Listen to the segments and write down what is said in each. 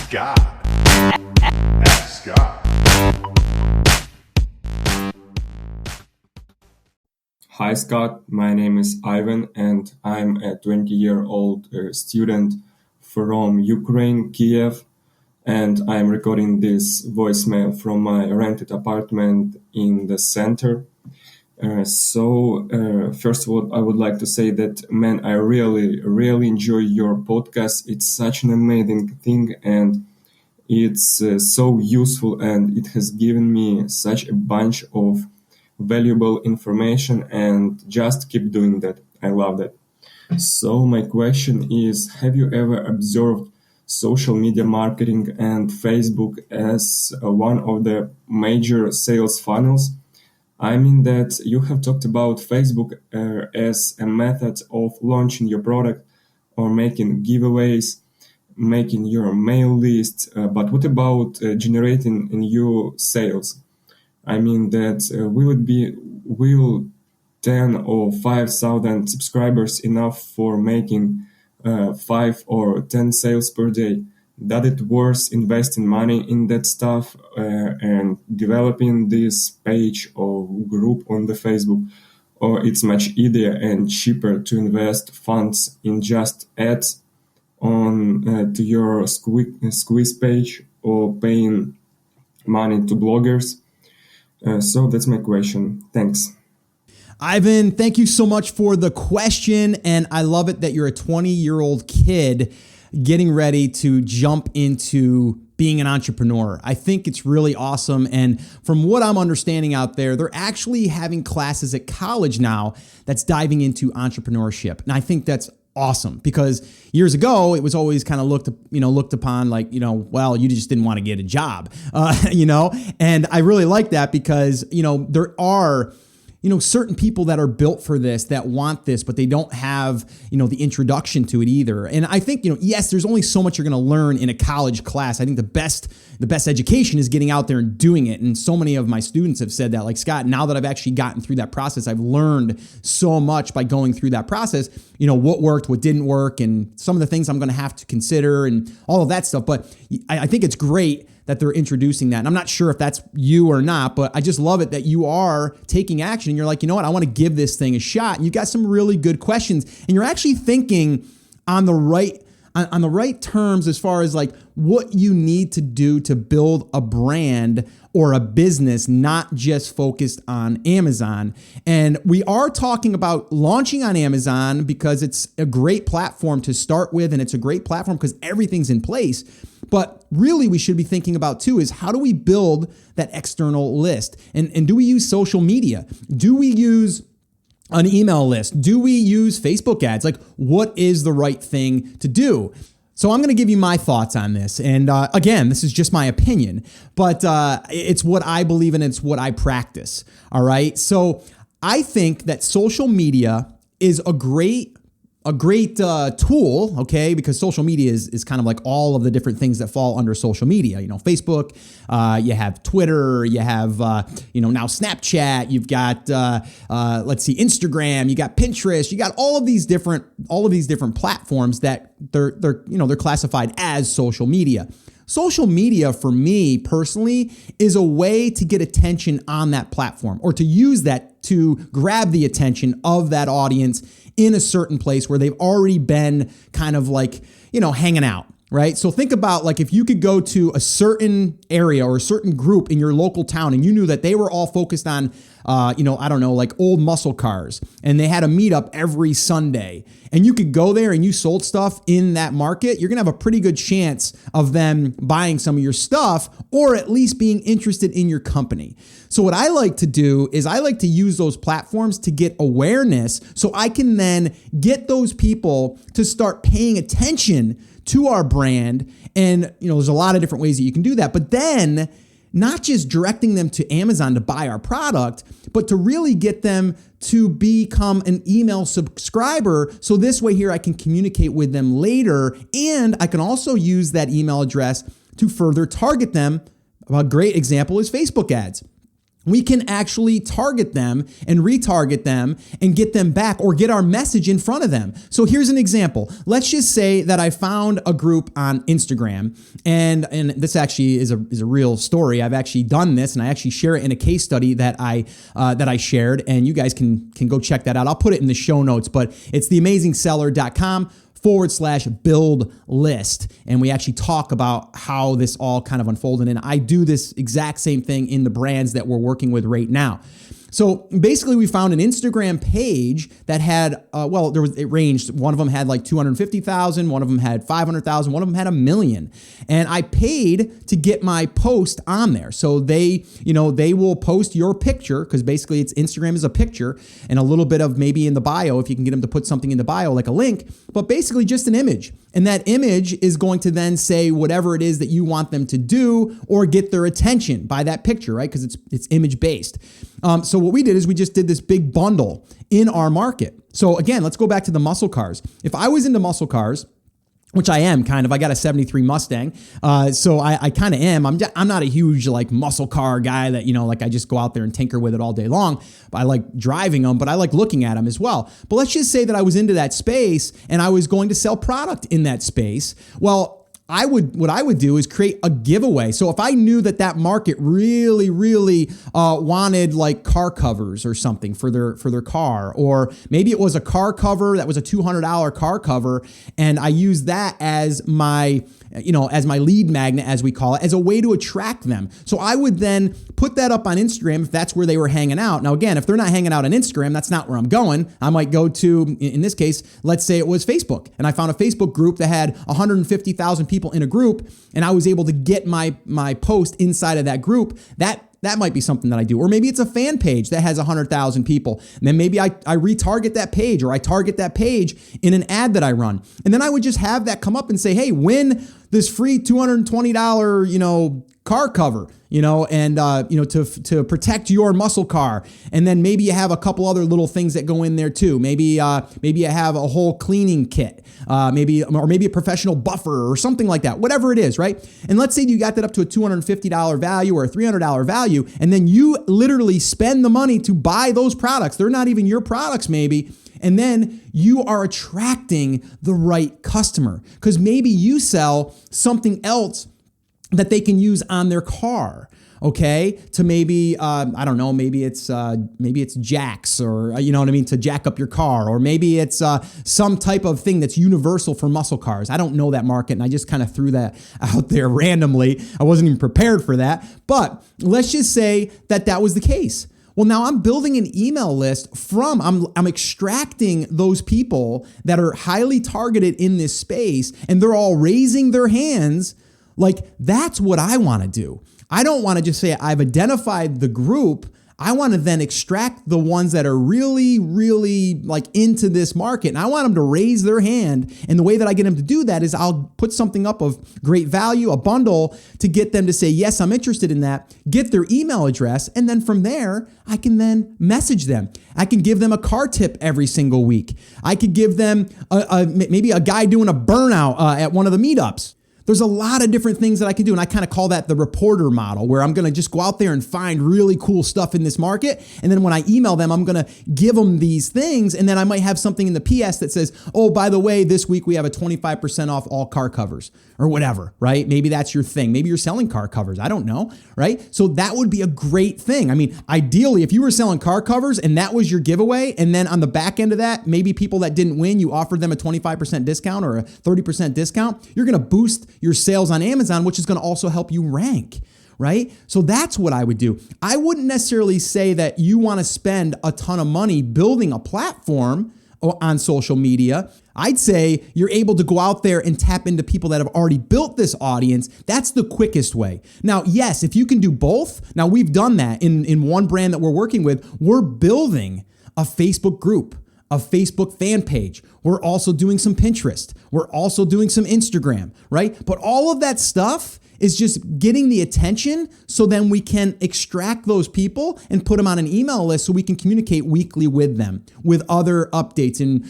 God. Ask God. Hi Scott, my name is Ivan and I'm a 20-year-old student from Ukraine, Kiev, and I'm recording this voicemail from my rented apartment in the center. First of all, I would like to say that, man, I really enjoy your podcast. It's such an amazing thing and it's so useful and it has given me such a bunch of valuable information, and just keep doing that. I love that. So my question is, have you ever observed social media marketing and Facebook as one of the major sales funnels? I mean that you have talked about Facebook as a method of launching your product or making giveaways, making your mail list, but what about generating new sales? I mean that will 10 or 5,000 subscribers enough for making 5 or 10 sales per day? That it worth investing money in that stuff and developing this page or group on the Facebook? Or it's much easier and cheaper to invest funds in just ads on to your squeeze page or paying money to bloggers? So that's my question. Thanks. Ivan, thank you so much for the question. And I love it that you're a 20-year-old kid getting ready to jump into being an entrepreneur. I think it's really awesome. And from what I'm understanding out there, they're actually having classes at college now that's diving into entrepreneurship. And I think that's awesome, because years ago it was always kind of looked upon like, well, you just didn't want to get a job, and I really like that because, there are certain people that are built for this, that want this, but they don't have, the introduction to it either. And I think, yes, there's only so much you're going to learn in a college class. I think the best education is getting out there and doing it. And so many of my students have said that, like, Scott, now that I've actually gotten through that process, I've learned so much by going through that process, what worked, what didn't work, and some of the things I'm going to have to consider and all of that stuff. But I think it's great that they're introducing that. And I'm not sure if that's you or not, but I just love it that you are taking action. You're like, you know what, I want to give this thing a shot. And you got some really good questions, and you're actually thinking on the right terms as far as like what you need to do to build a brand or a business, not just focused on Amazon. And we are talking about launching on Amazon because it's a great platform to start with, and it's a great platform because everything's in place. But really, we should be thinking about too is, how do we build that external list? And do we use social media? Do we use an email list? Do we use Facebook ads? Like, what is the right thing to do? So I'm going to give you my thoughts on this. And again, this is just my opinion, but it's what I believe in. It's what I practice. All right. So I think that social media is a great tool, okay, because social media is kind of like all of the different things that fall under social media. Facebook, you have Twitter, you have now Snapchat, you've got Instagram, you got Pinterest, you got all of these different platforms that they're classified as social media. Social media, for me personally, is a way to get attention on that platform, or to use that to grab the attention of that audience in a certain place where they've already been kind of like, hanging out, right? So think about like if you could go to a certain area or a certain group in your local town and you knew that they were all focused on, like old muscle cars, and they had a meetup every Sunday, and you could go there and you sold stuff in that market, you're going to have a pretty good chance of them buying some of your stuff, or at least being interested in your company. So what I like to do is I like to use those platforms to get awareness, so I can then get those people to start paying attention to our brand. And, there's a lot of different ways that you can do that, but then not just directing them to Amazon to buy our product, but to really get them to become an email subscriber. So this way here, I can communicate with them later, and I can also use that email address to further target them. A great example is Facebook ads. we can actually target them and retarget them and get them back or get our message in front of them. So here's an example. Let's just say that I found a group on Instagram, and this actually is a real story. I've actually done this, and I actually share it in a case study that I shared, and you guys can go check that out. I'll put it in the show notes, but it's theamazingseller.com/build list. And we actually talk about how this all kind of unfolded. And I do this exact same thing in the brands that we're working with right now. So basically we found an Instagram page that had, it ranged. One of them had like 250,000, one of them had 500,000, one of them had 1 million. And I paid to get my post on there. So they will post your picture, because basically Instagram is a picture and a little bit of maybe in the bio, if you can get them to put something in the bio, like a link, but basically just an image. And that image is going to then say whatever it is that you want them to do or get their attention by that picture, right? Because it's image based. So what we did is we just did this big bundle in our market. So again, let's go back to the muscle cars. If I was into muscle cars, which I am kind of, I got a 73 Mustang. So I kind of am. I'm not a huge like muscle car guy that, like I just go out there and tinker with it all day long. I like driving them, but I like looking at them as well. But let's just say that I was into that space and I was going to sell product in that space. Well, what I would do is create a giveaway. So if I knew that market really, really wanted like car covers or something for their car, or maybe it was a car cover that was a $200 car cover, and I used that as my lead magnet, as we call it, as a way to attract them. So I would then put that up on Instagram if that's where they were hanging out. Now, again, if they're not hanging out on Instagram, that's not where I'm going. I might go to, in this case, let's say it was Facebook, and I found a Facebook group that had 150,000 people in a group, and I was able to get my post inside of that group. That might be something that I do. Or maybe it's a fan page that has 100,000 people. And then maybe I retarget that page, or I target that page in an ad that I run. And then I would just have that come up and say, hey, win this free $220, car cover, to protect your muscle car. And then maybe you have a couple other little things that go in there too. Maybe you have a whole cleaning kit, maybe a professional buffer or something like that, whatever it is, right? And let's say you got that up to a $250 value or a $300 value, and then you literally spend the money to buy those products. They're not even your products maybe. And then you are attracting the right customer, because maybe you sell something else that they can use on their car. Okay, to maybe I don't know, maybe it's jacks, or to jack up your car, or maybe it's some type of thing that's universal for muscle cars. I don't know that market, and I just kind of threw that out there randomly. I wasn't even prepared for that, but let's just say that was the case. Well, now I'm building an email list I'm extracting those people that are highly targeted in this space, and they're all raising their hands. Like, that's what I want to do. I don't want to just say I've identified the group. I want to then extract the ones that are really, really like into this market. And I want them to raise their hand. And the way that I get them to do that is I'll put something up of great value, a bundle, to get them to say, yes, I'm interested in that, get their email address. And then from there, I can then message them. I can give them a car tip every single week. I could give them maybe a guy doing a burnout at one of the meetups. There's a lot of different things that I can do. And I kind of call that the reporter model, where I'm going to just go out there and find really cool stuff in this market. And then when I email them, I'm going to give them these things. And then I might have something in the PS that says, oh, by the way, this week we have a 25% off all car covers, or whatever, right? Maybe that's your thing. Maybe you're selling car covers. I don't know, right? So that would be a great thing. I mean, ideally, if you were selling car covers and that was your giveaway, and then on the back end of that, maybe people that didn't win, you offered them a 25% discount or a 30% discount, you're going to boost your sales on Amazon, which is going to also help you rank, right? So that's what I would do. I wouldn't necessarily say that you want to spend a ton of money building a platform on social media. I'd say you're able to go out there and tap into people that have already built this audience. That's the quickest way. Now, yes, if you can do both, now we've done that in one brand that we're working with. We're building a Facebook group a Facebook fan page. We're also doing some Pinterest. We're also doing some Instagram, right? But all of that stuff is just getting the attention so then we can extract those people and put them on an email list so we can communicate weekly with them with other updates and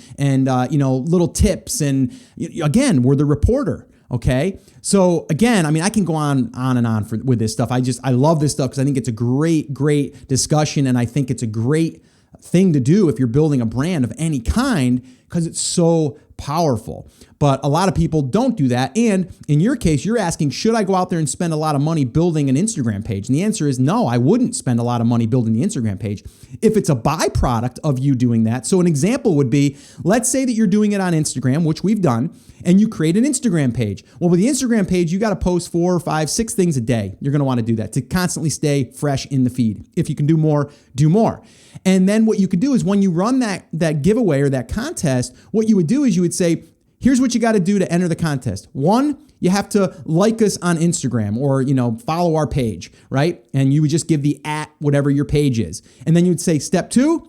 little tips. And again, we're the reporter. Okay. So again, I mean, I can go on and on with this stuff. I love this stuff because I think it's a great discussion. And I think it's a great thing to do if you're building a brand of any kind because it's so powerful. But a lot of people don't do that. And in your case, you're asking, should I go out there and spend a lot of money building an Instagram page? And the answer is no, I wouldn't spend a lot of money building the Instagram page if it's a byproduct of you doing that. So an example would be, let's say that you're doing it on Instagram, which we've done, and you create an Instagram page. Well, with the Instagram page, you got to post 4 or 5, 6 things a day. You're going to want to do that to constantly stay fresh in the feed. If you can do more, do more. And then what you could do is when you run that giveaway or that contest, what you would do is you would say, here's what you got to do to enter the contest. 1, you have to like us on Instagram or, follow our page, right? And you would just give the @ whatever your page is. And then you would say, step 2,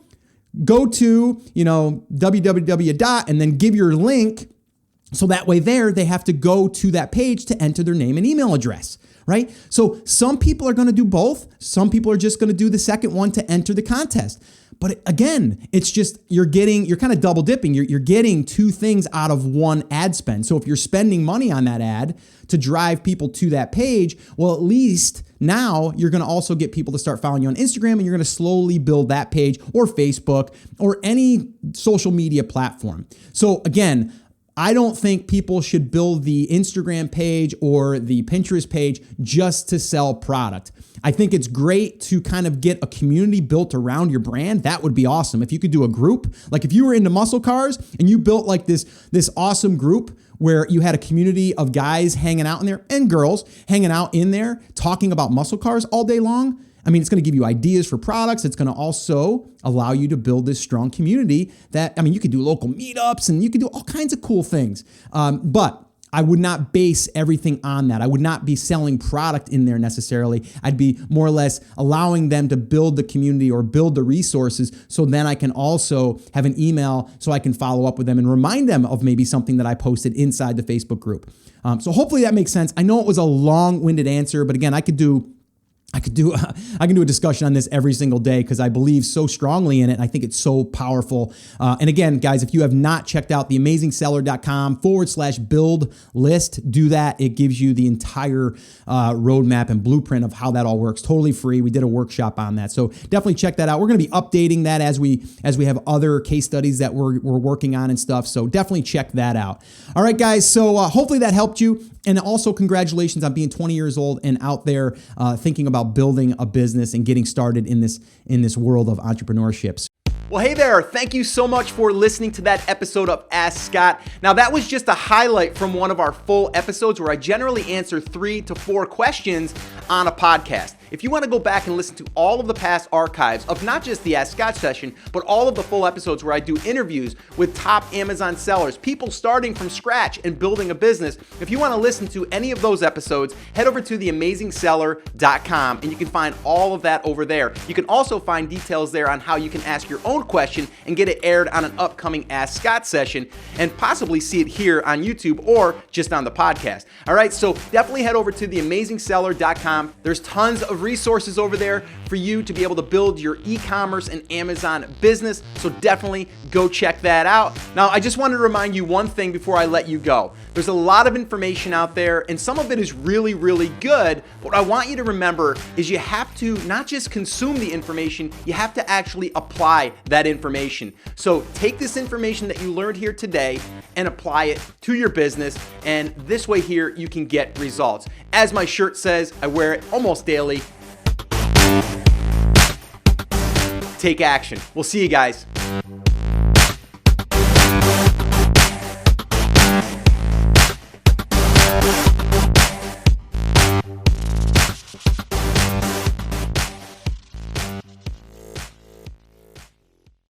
go to, www. And then give your link. So that way they have to go to that page to enter their name and email address, right? So some people are going to do both. Some people are just going to do the second one to enter the contest. But again, it's just, you're kind of double dipping. You're getting 2 things out of one ad spend. So if you're spending money on that ad to drive people to that page, well, at least now you're going to also get people to start following you on Instagram, and you're going to slowly build that page or Facebook or any social media platform. So again, I don't think people should build the Instagram page or the Pinterest page just to sell product. I think it's great to kind of get a community built around your brand. That would be awesome. If you could do a group, like if you were into muscle cars and you built like this awesome group where you had a community of guys hanging out in there and girls hanging out in there talking about muscle cars all day long. I mean, it's going to give you ideas for products. It's going to also allow you to build this strong community you could do local meetups and you could do all kinds of cool things. But I would not base everything on that. I would not be selling product in there necessarily. I'd be more or less allowing them to build the community or build the resources so then I can also have an email so I can follow up with them and remind them of maybe something that I posted inside the Facebook group. So hopefully that makes sense. I know it was a long-winded answer, but again, I can do a discussion on this every single day because I believe so strongly in it. I think it's so powerful. And again, guys, if you have not checked out theamazingseller.com/build list, do that. It gives you the entire roadmap and blueprint of how that all works. Totally free. We did a workshop on that. So definitely check that out. We're going to be updating that as we have other case studies that we're working on and stuff. So definitely check that out. All right, guys. So hopefully that helped you. And also congratulations on being 20 years old and out there thinking about building a business and getting started in this world of entrepreneurship. Well, hey there. Thank you so much for listening to that episode of Ask Scott. Now, that was just a highlight from one of our full episodes where I generally answer 3 to 4 questions on a podcast. If you want to go back and listen to all of the past archives of not just the Ask Scott session, but all of the full episodes where I do interviews with top Amazon sellers, people starting from scratch and building a business, if you want to listen to any of those episodes, head over to theamazingseller.com and you can find all of that over there. You can also find details there on how you can ask your own question and get it aired on an upcoming Ask Scott session and possibly see it here on YouTube or just on the podcast. All right, so definitely head over to theamazingseller.com. There's tons of resources over there for you to be able to build your e-commerce and Amazon business. So definitely go check that out. Now, I just wanted to remind you one thing before I let you go. There's a lot of information out there and some of it is really, really good. What I want you to remember is you have to not just consume the information, you have to actually apply that information. So take this information that you learned here today and apply it to your business. And this way here, you can get results. As my shirt says, I wear it almost daily. Take action. We'll see you guys.